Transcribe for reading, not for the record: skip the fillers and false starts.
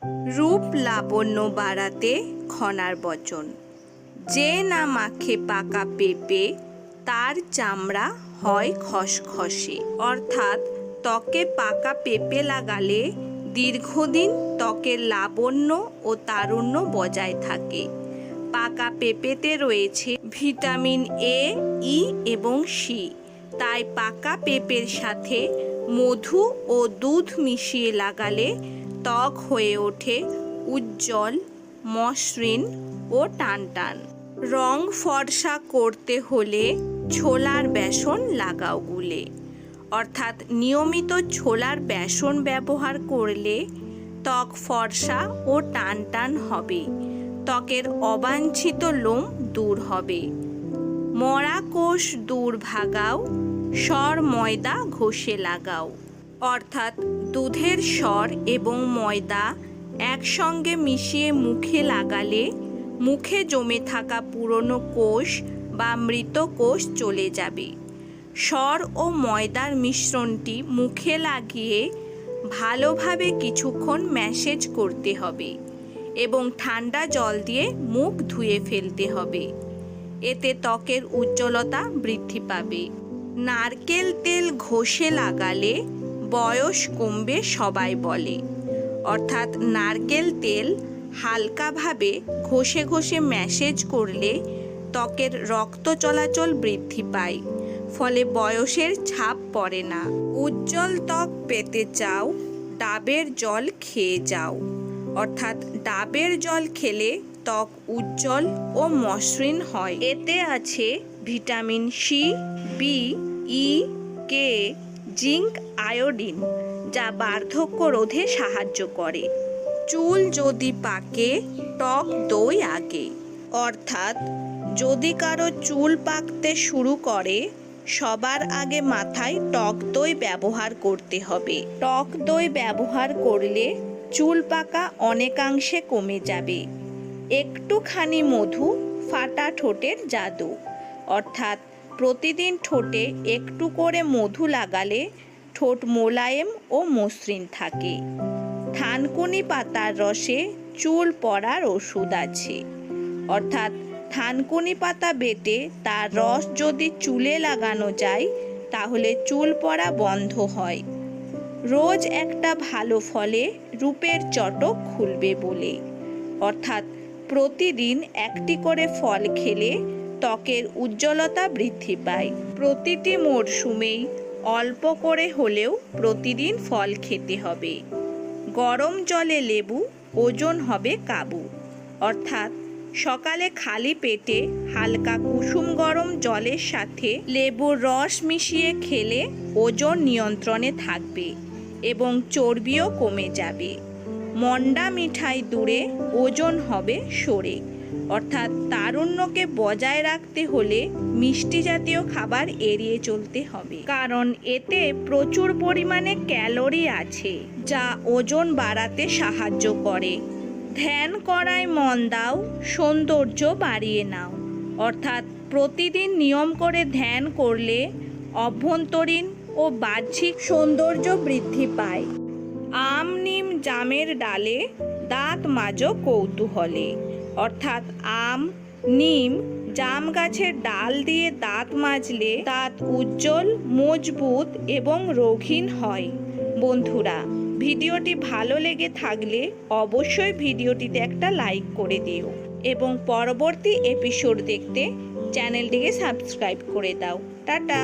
রূপ লাবণ্য বাড়াতে খনার বচন। যে না মাখে পাকা পেঁপে তার চামড়া হয় খসখসে। অর্থাৎ ত্বকে পাকা পেঁপে লাগালে দীর্ঘদিন ত্বকের লাবণ্য ও তারুণ্য বজায় থাকে। পাকা পেঁপেতে রয়েছে ভিটামিন এ, ই এবং সি। তাই পাকা পেঁপের সাথে মধু ও দুধ মিশিয়ে লাগালে ত্বক হয়ে ওঠে উজ্জ্বল, মসৃণ ও টানটান। রং ফর্সা করতে হলে ছোলার বেসন লাগাও গুলে। অর্থাৎ নিয়মিত ছোলার বেসন ব্যবহার করলে ত্বক ফর্সা ও টানটান হবে। ত্বকের অবাঞ্ছিত লোম দূর হবে। মরা কোষ দূর ভাগাও, সর ময়দা ঘষে লাগাও। অর্থাৎ দুধের সর এবং ময়দা একসঙ্গে মিশিয়ে মুখে লাগালে মুখে জমে থাকা পুরনো কোষ বা মৃত কোষ চলে যাবে। সর ও ময়দার মিশ্রণটি মুখে লাগিয়ে ভালোভাবে কিছুক্ষণ ম্যাসেজ করতে হবে এবং ঠান্ডা জল দিয়ে মুখ ধুয়ে ফেলতে হবে। এতে ত্বকের উজ্জ্বলতা বৃদ্ধি পাবে। নারকেল তেল ঘষে লাগালে বয়স কমবে সবাই বলে। অর্থাৎ নারকেল তেল হালকাভাবে ঘষে ঘষে ম্যাসেজ করলে ত্বকের রক্ত চলাচল বৃদ্ধি পায়, ফলে বয়সের ছাপ পড়ে না। উজ্জ্বল ত্বক পেতে চাও, ডাবের জল খেয়ে যাও। অর্থাৎ ডাবের জল খেলে ত্বক উজ্জ্বল ও মসৃণ হয়। এতে আছে ভিটামিন সি, বি, ই, কে, জিঙ্ক, আয়োডিন, যা বার্ধক্য রোধে সাহায্য করে। চুল যদি পাকে টক দই আগে। অর্থাৎ যদি কারো চুল পাকতে শুরু করে সবার আগে মাথায় টক দই ব্যবহার করতে হবে। টক দই ব্যবহার করলে চুল পাকা অনেকাংশে কমে যাবে। একটুখানি মধু ফাটা ঠোঁটের জাদু। অর্থাৎ প্রতিদিন ঠোঁটে একটু করে মধু লাগালে ঠোঁট মোলায়েম ও মসৃণ থাকে। থানকুনি পাতার রসে চুল পড়ার ওষুধ আছে। অর্থাৎ থানকুনি পাতা বেটে তার রস যদি চুলে লাগানো যায় তাহলে চুল পড়া বন্ধ হয়। রোজ একটা ভালো ফলে রূপের চটক খুলবে বলে। অর্থাৎ প্রতিদিন একটি করে ফল খেলে ত্বকের উজ্জ্বলতা বৃদ্ধি পায়। প্রতিটি মরশুমেই অল্প করে হলেও প্রতিদিন ফল খেতে হবে। গরম জলে লেবু, ওজন হবে কাবু। অর্থাৎ সকালে খালি পেটে হালকা কুসুম গরম জলের সাথে লেবুর রস মিশিয়ে খেলে ওজন নিয়ন্ত্রণে থাকবে এবং চর্বিও কমে যাবে। মন্ডা মিঠাই দূরে, ওজন হবে সরে। অর্থাৎ তারুণ্যকে বজায় রাখতে হলে মিষ্টি জাতীয় খাবার এড়িয়ে চলতে হবে, কারণ এতে প্রচুর পরিমাণে ক্যালোরি আছে যা ওজন বাড়াতে সাহায্য করে। ধ্যান করায় মন দাও, সৌন্দর্য বাড়িয়ে নাও। অর্থাৎ প্রতিদিন নিয়ম করে ধ্যান করলে অভ্যন্তরীণ ও বাহ্যিক সৌন্দর্য বৃদ্ধি পায়। আম, নিম, জামের ডালে দাঁত মাজো কৌতূহলে। অর্থাৎ আম, নিম, জাম গাছের ডাল দিয়ে দাঁত মাজলে দাঁত উজ্জ্বল, মজবুত এবং রোগহীন হয়। বন্ধুরা, ভিডিওটি ভালো লেগে থাকলে অবশ্যই ভিডিওটিতে একটা লাইক করে দিও এবং পরবর্তী এপিসোড দেখতে চ্যানেলটিকে সাবস্ক্রাইব করে দাও। টাটা।